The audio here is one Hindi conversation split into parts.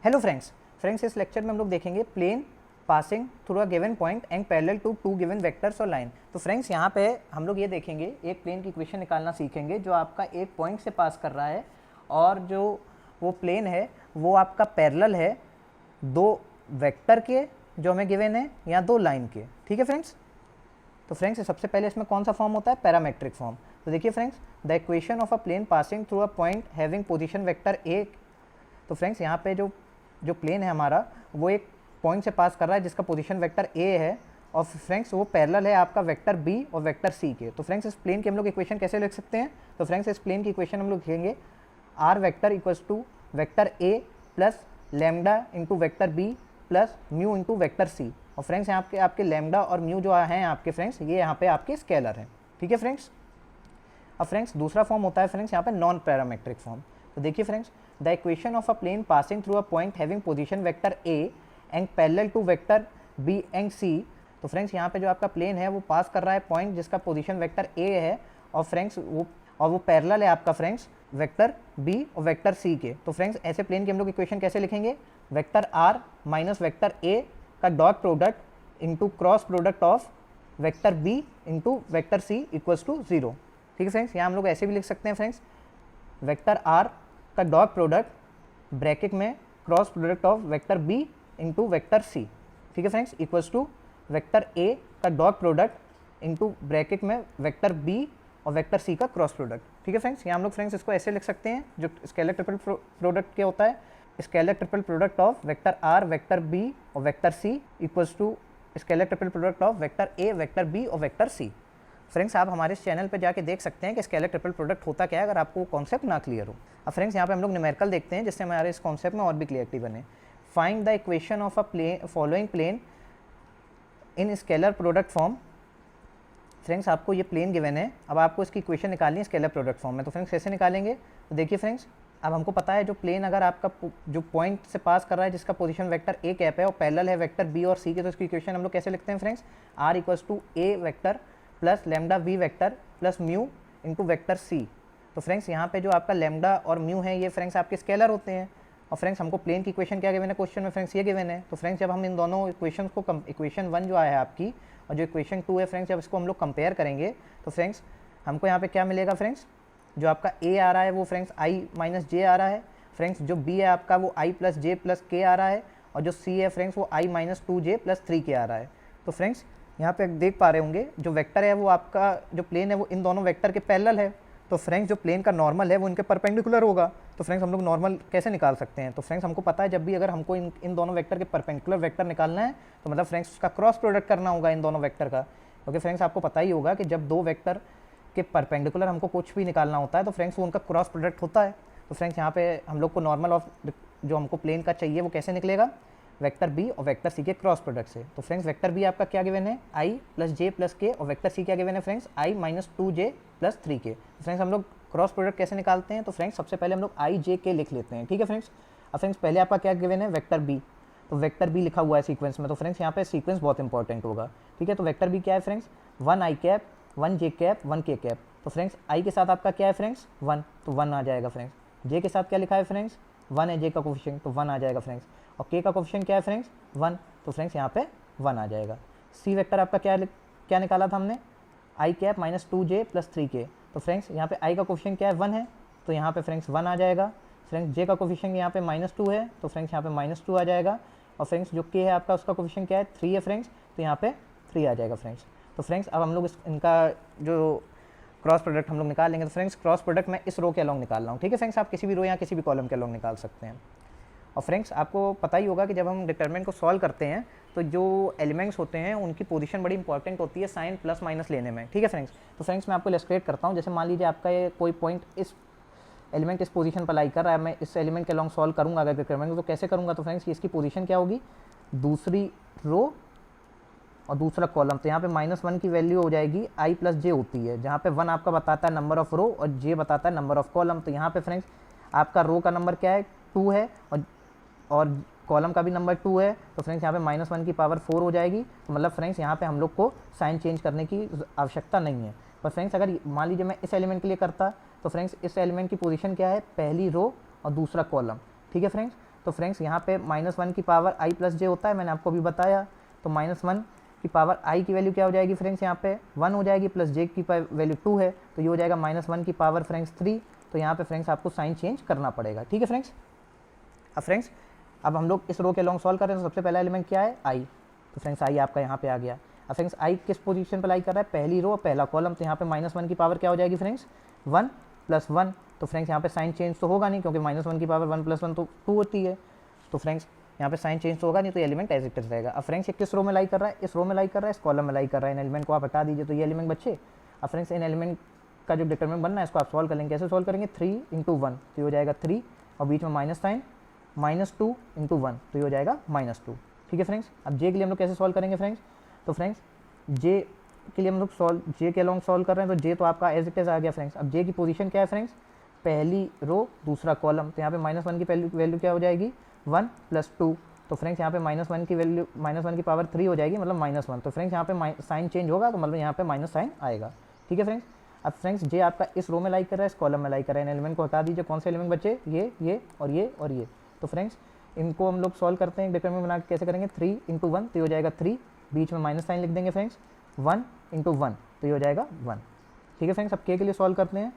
हेलो फ्रेंड्स इस लेक्चर में हम लोग देखेंगे plane passing through a given point and parallel to two given vectors और लाइन। तो फ्रेंड्स यहाँ पे हम लोग ये देखेंगे, एक प्लेन की इक्वेशन निकालना सीखेंगे जो आपका एक पॉइंट से पास कर रहा है और जो वो प्लेन है वो आपका पैरेलल है दो वेक्टर के जो हमें गिवन है या दो लाइन के। ठीक है फ्रेंड्स। तो फ्रेंड्स सबसे पहले इसमें कौन सा फॉर्म होता है? Parametric form. तो देखिए friends, the equation of a plane passing through a point having position vector a. तो फ्रेंड्स यहाँ पे जो प्लेन है हमारा वो एक पॉइंट से पास कर रहा है जिसका पोजीशन वेक्टर ए है और फ्रेंड्स वो पैरेलल है आपका वेक्टर बी और वेक्टर सी के। तो फ्रेंड्स इस प्लेन की हम लोग इक्वेशन कैसे लिख सकते हैं? तो फ्रेंड्स इस प्लेन की इक्वेशन हम लोग लिखेंगे r vector equals to vector a plus lambda into vector b plus mu into vector c. और फ्रेंड्स यहाँ पे आपके लैम्डा और म्यू जो हैं आपके फ्रेंड्स ये यहाँ पे आपके स्केलर हैं। ठीक है फ्रेंड्स। अब फ्रेंड्स दूसरा फॉर्म होता है फ्रेंड्स यहाँ पे नॉन पैरामेट्रिक फॉर्म। तो देखिए friends, the equation of a plane passing through a point having position vector A and parallel to vector B and C. तो फ्रेंड्स यहाँ पे जो आपका प्लेन है वो पास कर रहा है पॉइंट जिसका पोजीशन वेक्टर ए है और फ्रेंड्स वो पैरेलल है आपका फ्रेंड्स वेक्टर बी और वेक्टर सी के। तो फ्रेंड्स ऐसे प्लेन की हम लोग इक्वेशन कैसे लिखेंगे? वेक्टर आर माइनस वेक्टर ए का dot product into cross product of vector B into vector C equals to 0। ठीक है फ्रेंड्स। यहाँ हम लोग ऐसे भी लिख सकते हैं फ्रेंड्स, वेक्टर आर का डॉट प्रोडक्ट ब्रैकेट में cross product of vector B into vector c. ठीक है फ्रेंड्स, इक्वल्स टू वेक्टर ए का डॉट प्रोडक्ट इंटू ब्रैकेट में वेक्टर बी और वेक्टर सी का क्रॉस प्रोडक्ट। ठीक है फ्रेंड्स। यहाँ हम लोग फ्रेंड्स इसको ऐसे लिख सकते हैं, जो स्केलर ट्रिपल प्रोडक्ट क्या होता है? Scalar triple product of vector R vector B और vector C equals to scalar triple product of vector A vector B और वेक्टर सी। फ्रेंड्स आप हमारे इस चैनल पे जाके देख सकते हैं कि स्केलर ट्रिपल प्रोडक्ट होता क्या है अगर आपको कॉन्सेप्ट ना क्लियर हो। अब फ्रेंड्स यहाँ पे हम लोग न्यूमेरिकल देखते हैं जिससे हमारे इस कॉन्सेप्ट में और भी क्लियरिटी बने। Find the equation of a plane following plane in scalar product form. Friends आपको ये प्लेन गिवन है, अब आपको इसकी इक्वेशन निकालनी है स्केलर प्रोडक्ट फॉर्म में। तो फ्रेंड्स कैसे निकालेंगे? तो देखिए फ्रेंड्स, अब हमको पता है जो प्लेन अगर आपका जो पॉइंट से पास कर रहा है जिसका पोजीशन वेक्टर ए कैप है और पैरेलल है वेक्टर बी और सी के, तो इसकी इक्वेशन हम लोग कैसे लिखते हैं friends? R equals to a vector plus lambda v vector plus mu into vector c. तो फ्रेंड्स यहाँ पे जो आपका लैम्डा और म्यू है ये फ्रेंड्स आपके स्केलर होते हैं और फ्रेंड्स हमको प्लेन की इक्वेशन क्या गिवन है क्वेश्चन में? फ्रेंड्स ये गिवन है। तो फ्रेंड्स जब हम इन दोनों इक्वेशन को इक्वेशन 1 जो आया है आपकी और जो इक्वेशन 2 है फ्रेंड्स, जब इसको हम लोग कंपेयर करेंगे तो फ्रेंड्स हमको यहाँ पे क्या मिलेगा फ्रेंड्स? जो आपका ए आ रहा है वो फ्रेंड्स आई माइनस जे आ रहा है। फ्रेंड्स जो बी है आपका वो आई प्लस जे प्लस के आ रहा है और जो सी है फ्रेंड्स वो आई माइनस 2j प्लस 3k आ रहा है। तो फ्रेंड्स यहाँ पे देख पा रहे होंगे जो वेक्टर है वो आपका जो प्लेन है वो इन दोनों वेक्टर के पैरेलल है। तो फ्रेंड्स जो प्लेन का नॉर्मल है वो इनके परपेंडिकुलर होगा। तो फ्रेंड्स हम लोग नॉर्मल कैसे निकाल सकते हैं? तो फ्रेंड्स हमको पता है जब भी अगर हमको इन दोनों वेक्टर के परपेंडिकुलर वेक्टर निकालना है तो मतलब फ्रेंड्स उसका क्रॉस प्रोडक्ट करना होगा इन दोनों वेक्टर का। क्योंकि फ्रेंड्स आपको पता ही होगा कि जब दो वेक्टर के परपेंडिकुलर हमको कुछ भी निकालना होता है तो फ्रेंड्स वो उनका क्रॉस प्रोडक्ट होता है। तो फ्रेंड्स यहाँ पे हम लोग को नॉर्मल ऑफ जो हमको प्लेन का चाहिए वो कैसे निकलेगा? वेक्टर बी और वेक्टर सी के क्रॉस प्रोडक्ट से। तो फ्रेंड्स वेक्टर बी आपका क्या गिवन है? आई प्लस जे प्लस के और वेक्टर सी क्या गिवन है friends? I minus 2j plus 3k। Friends हम लोग क्रॉस प्रोडक्ट कैसे निकालते हैं? तो फ्रेंड्स सबसे पहले हम लोग आई जे के लिख लेते हैं। ठीक है फ्रेंड्स। अब फ्रेंड्स पहले आपका क्या गिवन है? Vector b. तो वेक्टर बी लिखा हुआ है सीक्वेंस में, तो फ्रेंड्स यहाँ पे सीक्वेंस बहुत इंपॉर्टेंट होगा। ठीक है। तो वेक्टर बी क्या है फ्रेंड्स? 1 आई कैप 1 जे कैप 1 के कैप। तो फ्रेंड्स आई के साथ आपका क्या है फ्रेंड्स? 1, तो 1 आ जाएगा फ्रेंड्स। जे के साथ क्या लिखा है फ्रेंड्स? 1 है जे का कोफिशिएंट, तो 1 आ जाएगा फ्रेंड्स। और के का कोफिशिएंट क्या है फ्रेंड्स? 1, तो फ्रेंड्स यहाँ पे 1 आ जाएगा। सी वेक्टर आपका क्या निकाला था हमने? I cap minus 2j plus 3k। तो फ्रेंड्स यहाँ पे आई का कोफिशिएंट क्या है? 1 है, तो यहाँ पे फ्रेंड्स 1 आ जाएगा। फ्रेंड्स जे का कोफिशिएंट यहाँ पे -2 है, तो फ्रेंड्स यहाँ पे -2 आ जाएगा। और फ्रेंड्स जो के है आपका उसका कोफिशिएंट क्या है? 3 है फ्रेंड्स, तो यहाँ पे 3 आ जाएगा फ्रेंड्स। तो फ्रेंड्स अब हम लोग इनका जो क्रॉस प्रोडक्ट हम लोग निकाल लेंगे। तो फ्रेंड्स क्रॉस प्रोडक्ट मैं इस रो के अलॉन्ग निकाल रहा हूँ। ठीक है फ्रेंड्स। आप किसी भी रो या किसी भी कॉलम के अलॉन्ग निकाल सकते हैं। और फ्रेंड्स आपको पता ही होगा कि जब हम डिटरमिनेंट को सॉल्व करते हैं तो जो एलिमेंट्स होते हैं उनकी पोजीशन बड़ी इंपॉर्टेंट होती है साइन प्लस माइनस लेने में। ठीक है फ्रेंड्स। तो फ्रेंड्स मैं आपको इलस्ट्रेट करता हूँ। जैसे मान लीजिए आपका ये कोई पॉइंट इस एलिमेंट इस पोजीशन पर लाई कर रहा है, मैं इस एलिमेंट के अलॉन्ग सॉल्व करूँगा अगर डिटरमिनेंट तो कैसे करूँगा? तो फ्रेंड्स इसकी पोजीशन क्या होगी? दूसरी रो और दूसरा कॉलम। तो यहाँ पे -1 की वैल्यू हो जाएगी आई प्लस जे होती है, जहाँ पे 1 आपका बताता है नंबर ऑफ रो और जे बताता है नंबर ऑफ कॉलम। तो यहाँ पे फ्रेंड्स आपका रो का नंबर क्या है? 2 है और कॉलम का भी नंबर 2 है। तो फ्रेंड्स यहाँ पे -1 की पावर 4 हो जाएगी। तो मतलब फ्रेंड्स यहाँ पे हम लोग को साइन चेंज करने की आवश्यकता नहीं है। पर फ्रेंड्स अगर मान लीजिए मैं इस एलिमेंट के लिए करता तो फ्रेंड्स इस एलिमेंट की पोजीशन क्या है? पहली रो और दूसरा कॉलम। ठीक है फ्रेंड्स। तो फ्रेंड्स यहाँ पे -1 की पावर i प्लस जे होता है, मैंने आपको अभी बताया। तो -1 की पावर i की वैल्यू क्या हो जाएगी फ्रेंड्स, यहाँ पे 1 हो जाएगी, प्लस जे की वैल्यू 2 है, तो ये हो जाएगा -1 की पावर फ्रेंड्स 3। तो यहाँ पे फ्रेंड्स आपको साइन चेंज करना पड़ेगा, ठीक है फ्रेंड्स। अब फ्रेंड्स अब हम लोग इस रो के लॉन्ग सॉल्व कर रहे हैं, तो सबसे पहला एलिमेंट क्या है, i। तो फ्रेंड्स i आपका यहाँ पे आ गया। अब फ्रेंड्स i किस पोजीशन पर लाई कर रहा है, पहली रो पहला कॉलम, तो यहाँ पे -1 की पावर क्या हो जाएगी फ्रेंड्स, 1 + 1। तो फ्रेंड्स यहाँ पे साइन चेंज तो होगा नहीं, क्योंकि -1 की पावर 1 + 1 तो 2 होती है। तो फ्रेंड्स यहाँ पे साइन चेंज तो होगा नहीं, तो एलिमेंट एज इट इज रहेगा। अब फ्रेंड्स ये किस रो में लाई कर रहा है, इस रो में लाई कर रहा है, इस कॉलम में लाई कर रहा है। इन एलिमेंट को आप हटा दीजिए, तो ये एलिमेंट बच्चे। अब फ्रेंड्स इन एलिमेंट का जो डिटरमिनेंट बनना है, इसको आप सॉल्व कर लेंगे। कैसे सॉल्व करेंगे, 3 × 1, तो ये हो जाएगा 3, और बीच में माइनस साइन, -2 × 1, तो ये हो जाएगा -2, ठीक है फ्रेंड्स। अब जे के लिए हम लोग कैसे सॉल्व करेंगे फ्रेंड्स, तो फ्रेंड्स जे के लिए हम लोग जे के अलॉन्ग सॉल्व कर रहे हैं, तो जे तो आपका एज इट इज आ गया फ्रेंड्स। अब जे की पोजीशन क्या है फ्रेंड्स, पहली रो दूसरा कॉलम, तो यहाँ पे -1 की वैल्यू क्या हो जाएगी, 1 + 2। तो फ्रेंड्स यहाँ पे -1 की वैल्यू, -1 की पावर 3 हो जाएगी, मतलब -1। तो फ्रेंड्स यहाँ पे साइन चेंज होगा, तो मतलब यहाँ पे माइनस साइन आएगा, ठीक है फ्रेंड्स। अब फ्रेंड्स जे आपका इस रो में लाई कर रहा है, इस कॉलम में लाई कर रहा है। इन एलिमेंट को हटा दीजिए, कौन से एलिमेंट बचे, ये और ये और ये। तो फ्रेंड्स इनको हम लोग सॉल्व करते हैं, डिटरमिनेंट बना के कैसे करेंगे, 3 × 1, तो ये हो जाएगा 3, बीच में माइनस साइन लिख देंगे फ्रेंड्स, 1 × 1, तो ये हो जाएगा 1, ठीक है फ्रेंड्स। अब के लिए सॉल्व करते हैं,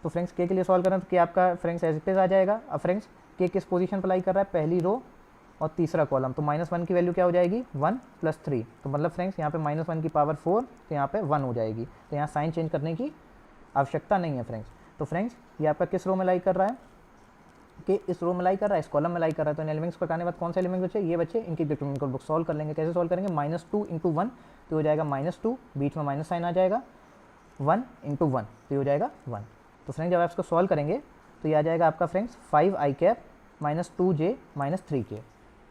तो फ्रेंड्स के लिए सॉल्व करें तो के आपका फ्रेंड्स एज इट इज आ जाएगा। अब फ्रेंड्स के किस पोजीशन पर लाई कर रहा है, पहली रो और तीसरा कॉलम, तो -1 की वैल्यू क्या हो जाएगी, 1 + 3, तो मतलब फ्रेंड्स यहाँ पे -1 की पावर 4, तो यहाँ पे 1 हो जाएगी। तो यहाँ साइन चेंज करने की आवश्यकता नहीं है फ्रेंड्स। तो फ्रेंड्स ये आपका किस रो में लाई कर रहा है, कि इस रो में लाई कर रहा है, इस कॉलम में लाई कर रहा है। तो इन एलिमेंट्स को हटाने के बाद कौन से एलिमेंट बचे, ये बचे, इनकी डिटरमिनेंट को सॉल्व कर लेंगे। कैसे सॉल्व करेंगे, -2 × 1, तो हो जाएगा -2, बीच में माइनस साइन आ जाएगा, 1 × 1, तो ये हो जाएगा 1। तो फ्रेंड्स जब आप इसको सॉल्व करेंगे तो ये आ जाएगा आपका friends 5i cap -2j -3k,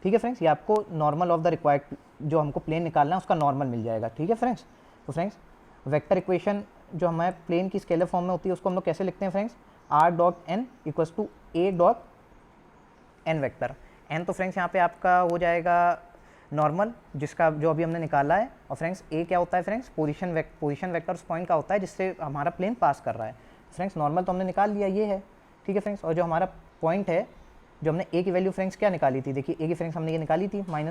ठीक है फ्रेंड्स। ये आपको नॉर्मल ऑफ द रिक्वायर्ड जो हमको प्लेन निकालना है उसका नॉर्मल मिल जाएगा, ठीक है फ्रेंड्स। तो फ्रेंड्स वेक्टर इक्वेशन जो हमारे प्लेन की स्केलर फॉर्म में होती है उसको हम लोग कैसे लिखते हैं friends, r.n = a.n vector. n तो फ्रेंड्स यहाँ पे आपका हो जाएगा नॉर्मल, जिसका जो अभी हमने निकाला है, और फ्रेंड्स a क्या होता है फ्रेंड्स, पोजीशन वेक्टर उस पॉइंट का होता है जिससे हमारा प्लेन पास कर रहा है। फ्रेंड्स नॉर्मल तो हमने निकाल लिया, ये है, ठीक है फ्रेंड्स। और जो हमारा पॉइंट है, जो हमने a की वैल्यू फ्रेंड्स क्या निकाली थी, देखिए a की फ्रेंड्स हमने ये निकाली थी -i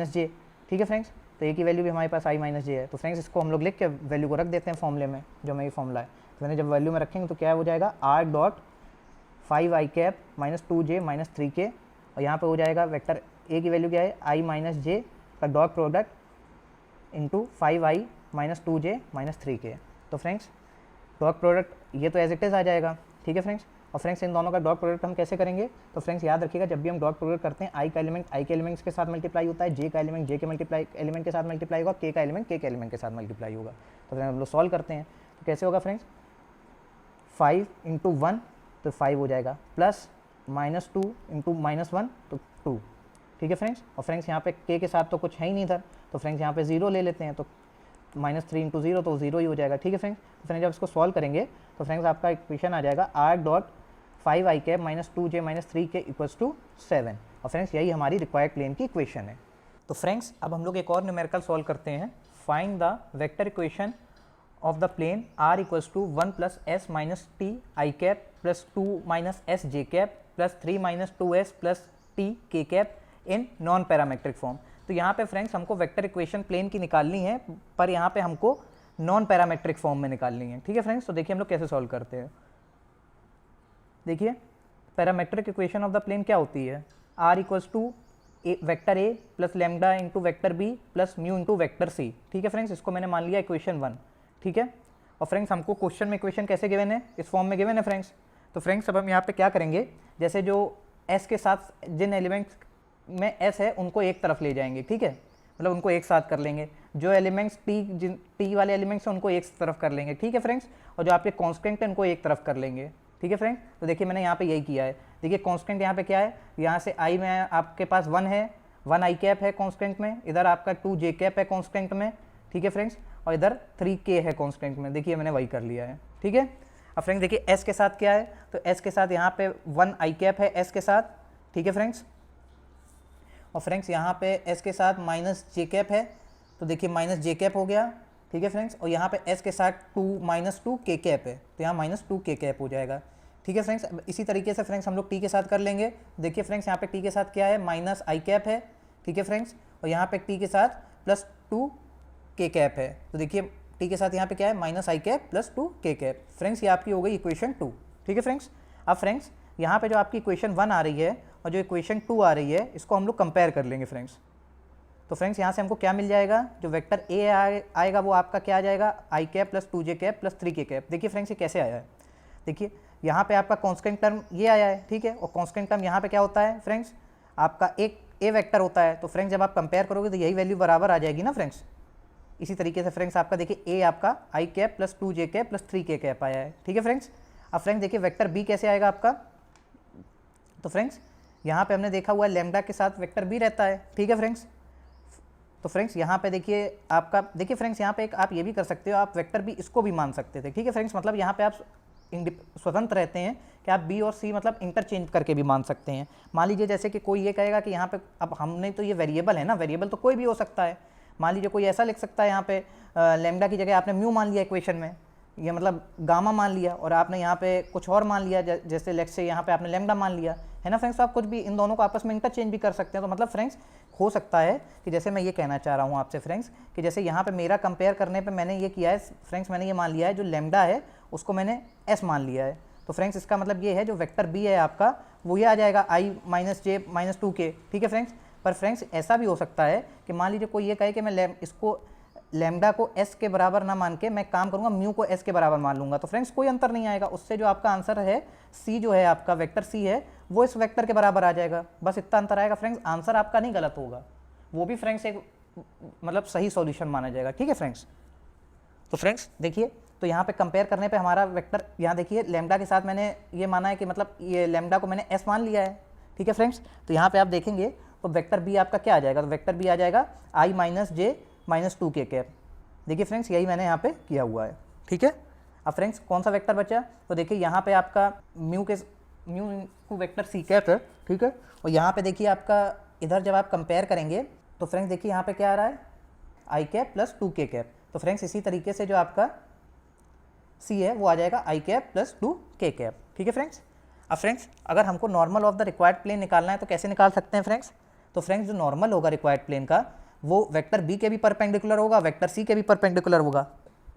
- j, ठीक है फ्रेंड्स। तो a की वैल्यू भी हमारे पास i - j है। तो फ्रेंड्स इसको हम लोग लिख के वैल्यू को रख देते हैं फॉर्मूले में, जो हमें ये फॉर्मूला है। तो मैंने जब वैल्यू में रखेंगे तो क्या हो जाएगा, r.5i कैप -2j -3k, और यहाँ पे हो जाएगा वेक्टर a की वैल्यू क्या है, i - j का dot product into 5i - 2j -3k। तो फ्रेंड्स डॉट प्रोडक्ट ये तो एज इट इज आ जाएगा, ठीक है फ्रेंड्स। और फ्रेंड्स इन दोनों का डॉट प्रोडक्ट हम कैसे करेंगे, तो फ्रेंड्स याद रखिएगा जब भी हम डॉट प्रोडक्ट करते हैं i का एलिमेंट i के एलिमेंट्स के साथ मल्टीप्लाई होता है, j का एलिमेंट j के एलिमेंट के साथ मल्टीप्लाई होगा, k का एलिमेंट k के एलिमेंट के साथ मल्टीप्लाई होगा। तो फ्रेंड्स हम लोग सॉल्व करते हैं तो कैसे होगा फ्रेंड्स, 5 × 1 तो 5 हो जाएगा, प्लस -2 × -1 तो 2, ठीक है फ्रेंड्स। और फ्रेंड्स यहाँ पे k के साथ तो कुछ है ही नहीं इधर, तो फ्रेंड्स यहाँ पे 0 ले लेते हैं, तो -3 × 0 तो 0 ही हो जाएगा, ठीक है फ्रेंड्स। तो फ्रेंड्स जब इसको सॉल्व करेंगे तो फ्रेंड्स आपका इक्वेशन आ जाएगा r.5i कैप -2j -3k = 7। और फ्रेंड्स यही हमारी रिक्वायर्ड प्लेन की इक्वेशन है। तो फ्रेंड्स अब हम लोग एक और न्यूमेरिकल सॉल्व करते हैं, find the vector equation of the plane r = 1 + s - t i cap +2 - s j cap +3 - 2s + t k cap in non parametric form. तो यहाँ पे फ्रेंड्स हमको वेक्टर इक्वेशन प्लेन की निकालनी है, पर यहाँ पे हमको नॉन पैरामेट्रिक फॉर्म में निकालनी है, ठीक है फ्रेंड्स। तो देखिए हम लोग कैसे सॉल्व करते हैं, देखिए parametric equation of the plane क्या होती है, r = vector a + lambda × vector b + mu × vector c, ठीक है फ्रेंड्स। इसको मैंने मान लिया इक्वेशन 1, ठीक है। और फ्रेंड्स हमको क्वेश्चन में इक्वेशन कैसे गिवन है, इस फॉर्म में गिवन है फ्रेंड्स। तो फ्रेंड्स अब हम यहाँ पे क्या करेंगे, जैसे जो s के साथ जिन एलिमेंट्स में s है उनको एक तरफ ले जाएंगे, ठीक है, मतलब उनको एक साथ कर लेंगे। जो एलिमेंट्स t वाले एलिमेंट्स हैं उनको एक तरफ कर लेंगे, ठीक है फ्रेंड्स। और जो आपके कांस्टेंट है उनको एक तरफ कर लेंगे, ठीक है फ्रेंड्स। तो देखिए मैंने यहाँ पे यही किया है, देखिए कांस्टेंट यहाँ पे क्या है, यहाँ से i में आपके पास 1 है, 1 i कैप है कांस्टेंट में, इधर आपका 2 j कैप है कांस्टेंट में, ठीक है फ्रेंड्स, और इधर 3k है कांस्टेंट में, देखिए मैंने वही कर लिया है, ठीक है। अब फ्रेंड्स देखिए s के साथ क्या है, तो s के साथ यहाँ पे 1 i कैप है s के साथ, ठीक है फ्रेंड्स। और फ्रेंड्स यहाँ पे s के साथ -j कैप है, तो देखिए -j कैप हो गया, ठीक है फ्रेंड्स। और यहाँ पे s के साथ 2 - 2 k कैप है, तो यहाँ -2 k कैप हो जाएगा, ठीक है फ्रेंड्स। अब इसी तरीके से फ्रेंड्स हम लोग टी के साथ कर लेंगे। देखिए फ्रेंड्स यहाँ पे टी के साथ क्या है, माइनस आई कैप है, ठीक है फ्रेंड्स, और यहाँ पे टी के साथ प्लस 2 के कैप है। तो देखिए टी के साथ यहाँ पे क्या है, माइनस आई कैप प्लस 2 के कैप। फ्रेंड्स ये आपकी हो गई इक्वेशन 2, ठीक है फ्रेंड्स। अब फ्रेंड्स यहाँ पे जो आपकी इक्वेशन 1 आ रही है और जो इक्वेशन 2 आ रही है, इसको हम लोग कंपेयर कर लेंगे फ्रेंड्स। तो फ्रेंड्स यहाँ से हमको क्या मिल जाएगा, जो वेक्टर ए आएगा वो आपका क्या आ जाएगा, आई कैप प्लस 2 जे कैप प्लस 3 के कैप। देखिए फ्रेंड्स ये कैसे आया है, देखिए यहाँ पे आपका कांस्टेंट टर्म ये आया है, ठीक है, और कांस्टेंट टर्म यहाँ पे क्या होता है फ्रेंड्स, आपका एक ए वेक्टर होता है। तो फ्रेंड्स जब आप कंपेयर करोगे तो यही वैल्यू बराबर आ जाएगी ना फ्रेंड्स। इसी तरीके से फ्रेंड्स आपका देखिए ए आपका आई कैप प्लस 2 जे कैप प्लस 3 के कैप आया है, ठीक है फ्रेंड्स। अब फ्रेंड्स देखिए वेक्टर बी कैसे आएगा आपका, तो फ्रेंड्स यहाँ पे हमने देखा हुआ है लैम्डा के साथ वेक्टर बी रहता है, ठीक है फ्रेंड्स। तो फ्रेंड्स यहाँ पे देखिए आपका, देखिए फ्रेंड्स यहाँ पे एक आप ये भी कर सकते हो, आप वेक्टर बी इसको भी मान सकते थे, ठीक है फ्रेंड्स। मतलब यहाँ पे आप स्वतंत्र रहते हैं कि आप बी और सी मतलब इंटरचेंज करके भी मान सकते हैं। मान लीजिए जैसे कि कोई ये कहेगा कि यहाँ पे अब हमने तो ये वेरिएबल है ना, वेरिएबल तो कोई भी हो सकता है। मान लीजिए कोई ऐसा लिख सकता है यहाँ पे लैम्डा की जगह आपने म्यू मान लिया इक्वेशन में, ये मतलब गामा मान लिया, और आपने यहाँ पे कुछ और मान लिया, जैसे लेट्स से यहाँ पे आपने लैम्डा मान लिया, है ना फ्रेंड्स। तो आप कुछ भी इन दोनों को आपस में इंटरचेंज भी कर सकते हैं। तो मतलब फ्रेंड्स हो सकता है कि जैसे मैं ये कहना चाह रहा हूँ आपसे फ्रेंड्स, कि जैसे यहाँ पे मेरा कंपेयर करने पे मैंने ये किया है फ्रेंड्स, मैंने ये मान लिया है जो लैम्डा है उसको मैंने एस मान लिया है। तो फ्रेंड्स इसका मतलब ये है जो वेक्टर बी है आपका वो ये आ जाएगा आई माइनस जे माइनस 2 के, ठीक है फ्रेंड्स। पर फ्रेंड्स ऐसा भी हो सकता है कि मान लीजिए कोई ये कहे कि मैं इसको लैम्डा को एस के बराबर ना मान के मैं काम करूंगा म्यू को एस के बराबर मान लूंगा, तो फ्रेंड्स कोई अंतर नहीं आएगा। उससे जो आपका आंसर है सी जो है आपका वेक्टर सी है वो इस वेक्टर के बराबर आ जाएगा, बस इतना अंतर आएगा फ्रेंड्स। आंसर आपका नहीं गलत होगा, वो भी फ्रेंड्स एक मतलब सही सॉल्यूशन माना जाएगा, ठीक है फ्रेंड्स। तो फ्रेंड्स देखिए, तो यहाँ पे कंपेयर करने पे हमारा वेक्टर, यहाँ देखिए लैम्डा के साथ मैंने ये माना है कि मतलब ये लैम्डा को मैंने एस मान लिया है, ठीक है फ्रेंड्स। तो यहाँ पे आप देखेंगे तो वेक्टर बी आपका क्या आ जाएगा, तो वेक्टर बी आ जाएगा आई माइनस जे माइनस 2 के कैप। देखिए फ्रेंड्स यही मैंने यहाँ पे किया हुआ है, ठीक है। अब फ्रेंड्स कौन सा वेक्टर बचा, तो देखिए यहाँ पे आपका म्यू वेक्टर सी कैप है, ठीक है। और यहाँ पे देखिए आपका इधर जब आप कंपेयर करेंगे तो फ्रेंड्स देखिए यहाँ पे क्या आ रहा है, आई कैप प्लस 2 के कैप। तो फ्रेंड्स इसी तरीके से जो आपका सी है वो आ जाएगा आई कैप प्लस 2 के कैप, ठीक है फ्रेंड्स। अब फ्रेंड्स अगर हमको normal of the required plane निकालना है तो कैसे निकाल सकते हैं फ्रेंड्स, तो फ्रेंड्स जो नॉर्मल होगा रिक्वायर्ड प्लेन का वो वेक्टर बी के भी परपेंडिकुलर होगा, वेक्टर सी के भी परपेंडिकुलर होगा,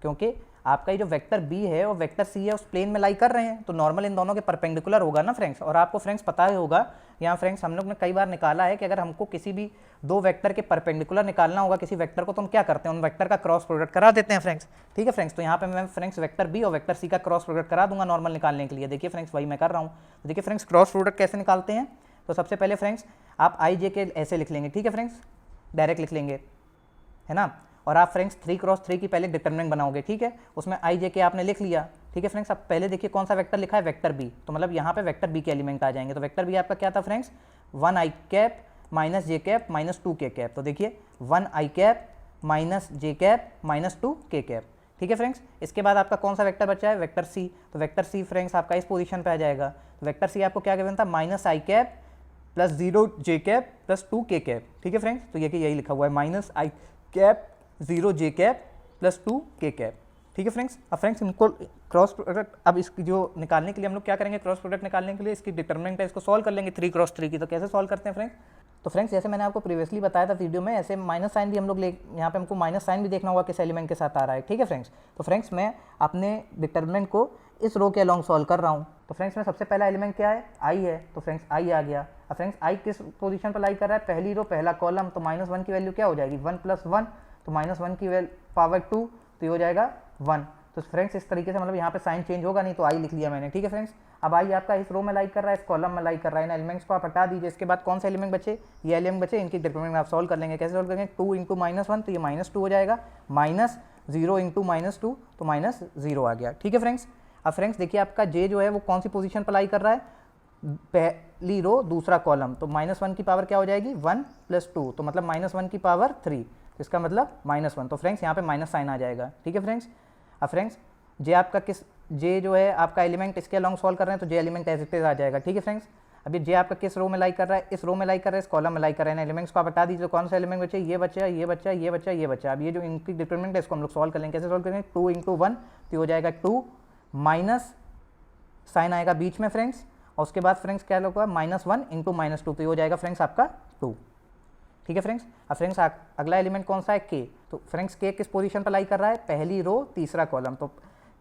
क्योंकि आपका ये जो वेक्टर बी है और वेक्टर सी है उस प्लेन में लाई कर रहे हैं, तो नॉर्मल इन दोनों के परपेंडिकुलर होगा ना फ्रेंड्स। और आपको फ्रेंड्स पता ही होगा, यहाँ फ्रेंड्स हम लोग ने कई बार निकाला है कि अगर हमको किसी भी दो वेक्टर के परपेंडिकुलर निकालना होगा किसी वेक्टर को, तो हम क्या करते हैं, उन वेक्टर का क्रॉस प्रोडक्ट करा देते हैं फ्रेंड्स, ठीक है फ्रेंड्स। तो यहाँ पे मैं फ्रेंड्स वेक्टर बी और वेक्टर सी का क्रॉस प्रोडक्ट करा दूंगा नॉर्मल निकालने के लिए। देखिए फ्रेंड्स वही मैं कर रहा हूँ। तो देखिए फ्रेंड्स क्रॉस प्रोडक्ट कैसे निकालते हैं, तो सबसे पहले फ्रेंड्स आप आई जे के ऐसे लिख लेंगे, ठीक है फ्रेंड्स, डायरेक्ट लिख लेंगे, है ना। और आप फ्रेंड्स 3x3 की पहले डिटरमिनेंट बनाओगे, ठीक है, उसमें आई जे के आपने लिख लिया, ठीक है फ्रेंड्स। अब पहले देखिए कौन सा वेक्टर लिखा है, वेक्टर बी, तो मतलब यहाँ पे वेक्टर बी के एलिमेंट आ जाएंगे। तो वेक्टर बी आपका क्या था फ्रेंड्स, 1 आई कैप माइनस जे कैप माइनस 2 के कैप। तो देखिए 1 आई कैप माइनस जे कैप माइनस 2 के कैप, ठीक है फ्रेंड्स। इसके बाद आपका कौन सा वेक्टर बचा है, वेक्टर सी। तो वेक्टर सी फ्रेंड्स आपका इस पोजीशन पे आ जाएगा। तो वेक्टर सी आपको क्या गिवन था, माइनस आई कैप प्लस 0 जे कैप प्लस 2 के कैप, ठीक है फ्रेंड्स। तो ये यही लिखा हुआ है, माइनस आई कैप 0 जे कैप प्लस 2 के कैप, ठीक है फ्रेंड्स। अब फ्रेंड्स इनको क्रॉस प्रोडक्ट, अब इसकी जो निकालने के लिए हम लोग क्या करेंगे, क्रॉस प्रोडक्ट निकालने के लिए इसकी डिटरमिनेंट है, इसको सॉल्व कर लेंगे 3x3 की। तो कैसे सॉल्व करते हैं फ्रेंड्स, तो फ्रेंड्स जैसे मैंने आपको प्रीवियसली बताया था वीडियो में, ऐसे माइनस साइन भी हम लोग यहाँ पे हमको माइनस साइन भी देखना होगा किस एलिमेंट के साथ आ रहा है, ठीक है फ्रेंड्स। तो फ्रेंड्स मैं अपने डिटरमिनेंट को इस रो के अलॉन्ग सॉल्व कर रहा हूँ। तो फ्रेंड्स में सबसे पहला एलिमेंट क्या है, आई है, तो फ्रेंड्स आई आ गया। अब फ्रेंड्स आई किस पोजीशन पर लाई कर रहा है, पहली रो पहला कॉलम, तो -1 की वैल्यू क्या हो जाएगी, 1 + 1, तो -1 की पावर 2, तो ये हो जाएगा 1। तो फ्रेंड्स इस तरीके से मतलब यहाँ पे साइन चेंज होगा नहीं, तो आई लिख लिया मैंने, ठीक है फ्रेंड्स। अब आई आपका इस रो में लाइक कर रहा है, इस कॉलम में लाइक कर रहा है, इन एलिमेंट्स को आप हटा दीजिए। इसके बाद कौन से एलिमेंट बचे, ये एलिमेंट बचे, इनकी डिटरमिनेंट आप सॉल्व कर लेंगे। कैसे सॉल्व करेंगे, 2 × -1, तो ये -2 हो जाएगा, -0 × -2, तो -0 आ गया, ठीक है फ्रेंड्स। अब फ्रेंड्स देखिए आपका जे जो है वो कौन सी पोजीशन पर लाई कर रहा है, पहली रो दूसरा कॉलम, तो -1 की पावर क्या हो जाएगी, 1 + 2, तो मतलब -1 की पावर 3, इसका मतलब -1। तो फ्रेंड्स यहाँ पे माइनस साइन आ जाएगा, ठीक है फ्रेंड्स। अब फ्रेंड्स जे आपका जे जो है आपका एलिमेंट इसके अलॉन्ग सॉल्व कर रहे हैं, तो जे एलिमेंट एज इट इज आ जाएगा, ठीक है फ्रेंड्स। अभी जे आपका किस रो में लाइक कर रहा है, इस रो में लाइक कर रहा है, इस कॉलम में लाइक कर रहे हैं, एलिमेंट्स को आप हटा दीजिए। तो कौन सा एलिमेंट बचे, ये बचा, ये बचा, ये बचा, ये बचा। अब ये जो इनकी डिटरमिनेंट है इसको हम लोग सॉल्व कर लेंगे। कैसे सॉल्व करेंगे, 2 × 1, तो हो जाएगा 2 - साइन आएगा बीच में फ्रेंड्स, और उसके बाद फ्रेंड्स क्या होगा -1 इंटू -2, तो ये हो जाएगा फ्रेंड्स आपका 2। ठीक है फ्रेंड्स। अब फ्रेंड्स अगला एलिमेंट कौन सा है के, तो फ्रेंड्स के किस पोजीशन पर लाई कर रहा है, पहली रो तीसरा कॉलम, तो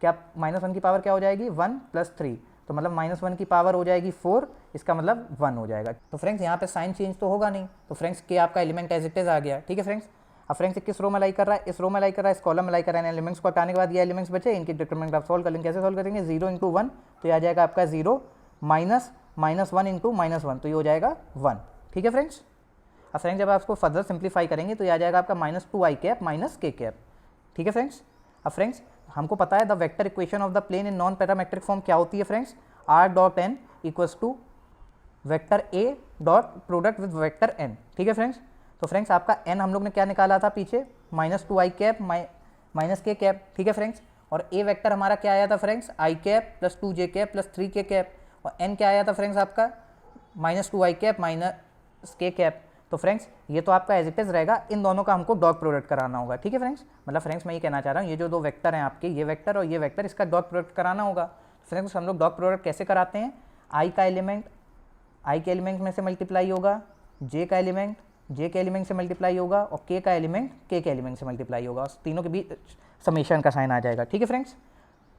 क्या -1 की पावर क्या हो जाएगी 1 + 3, तो मतलब -1 की पावर हो जाएगी 4, इसका मतलब 1 हो जाएगा। तो फ्रेंड्स यहाँ पे साइन चेंज तो होगा नहीं, तो फ्रेंड्स के आपका एलिमेंट एज इट इज आ गया। ठीक है फ्रेंड्स। अब फ्रेंड्स किस रो में लाई कर रहा है, इस रो में लाई कर रहा है, इस कॉलम में लाई कर रहा है। एलिमेंट्स को हटाने के बाद ये एलिमेंट्स बचे, इनकी डिटरमिनेंट आप सॉल्व कर लेंगे। कैसे सॉल्व करेंगे, 0 × 1, तो ये आ जाएगा आपका 0 -1 × -1, तो ये हो जाएगा 1। ठीक है फ्रेंड्स। अब फ्रेंड्स जब आप इसको फर्दर सिंप्लीफाई करेंगे तो ये आ जाएगा आपका -2i कैप - k कैप। ठीक है फ्रेंड्स। अब फ्रेंड्स हमको पता है the vector equation of the plane in non parametric form क्या होती है friends, r.n = vector a dot product with vector n। ठीक है फ्रेंड्स। तो फ्रेंड्स आपका n हम लोग ने क्या निकाला था पीछे, -2i कैप - k कैप। ठीक है फ्रेंड्स। और a वेक्टर हमारा क्या आया था friends, i cap + 2j cap + 3k cap, और n क्या आया था फ्रेंड्स आपका -2i कैप - k कैप। तो फ्रेंड्स ये तो आपका एज इट इज रहेगा, इन दोनों का हमको डॉट प्रोडक्ट कराना होगा। ठीक है फ्रेंड्स। मतलब फ्रेंड्स मैं ये कहना चाह रहा हूँ, ये जो दो वेक्टर हैं आपके, ये वेक्टर और ये वेक्टर, इसका डॉट प्रोडक्ट कराना होगा। फ्रेंड्स हम लोग डॉट प्रोडक्ट कैसे कराते हैं, i के एलिमेंट में से मल्टीप्लाई होगा, j के एलिमेंट से मल्टीप्लाई होगा, और k के एलिमेंट से मल्टीप्लाई होगा, और तीनों के बीच समेशन का साइन आ जाएगा। ठीक है फ्रेंड्स।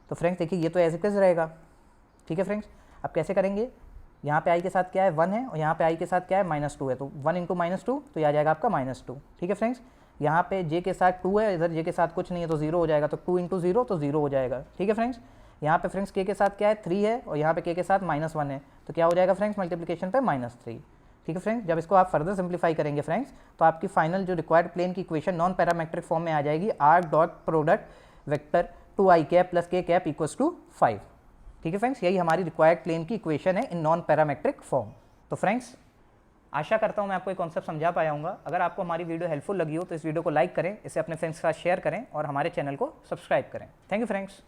तो फ्रेंड्स देखिए ये तो एज इट इज रहेगा। ठीक है फ्रेंड्स। अब कैसे करेंगे, यहाँ पे i के साथ क्या है 1 है, और यहाँ पे i के साथ क्या है -2 है, तो 1 × -2, तो ये आ जाएगा आपका -2। ठीक है फ्रेंड्स। यहाँ पे j के साथ 2 है, इधर j के साथ कुछ नहीं है तो 0 हो जाएगा, तो 2 × 0 तो 0 हो जाएगा। ठीक है फ्रेंड्स। यहाँ पे फ्रेंड्स k के साथ क्या है 3 है, और यहाँ पे k के साथ -1 है, तो क्या हो जाएगा फ्रेंड्स मल्टीप्लिकेशन पे -3। ठीक है फ्रेंड्स। जब इसको आप फर्दर सिंप्लीफाई करेंगे फ्रेंड्स, तो आपकी फाइनल जो रिक्वायर्ड प्लेन की इक्वेशन नॉन पैरामेट्रिक फॉर्म में आ जाएगी, r dot product vector 2i cap + k cap = 5। ठीक है फ्रेंड्स। यही हमारी रिक्वायर्ड प्लेन की इक्वेशन है इन नॉन पैरामेट्रिक फॉर्म। तो फ्रेंड्स आशा करता हूँ मैं आपको ये कॉन्सेप्ट समझा पाया हूँ। अगर आपको हमारी वीडियो हेल्पफुल लगी हो तो इस वीडियो को लाइक करें, इसे अपने फ्रेंड्स के साथ शेयर करें, और हमारे चैनल को सब्सक्राइब करें। Thank you friends.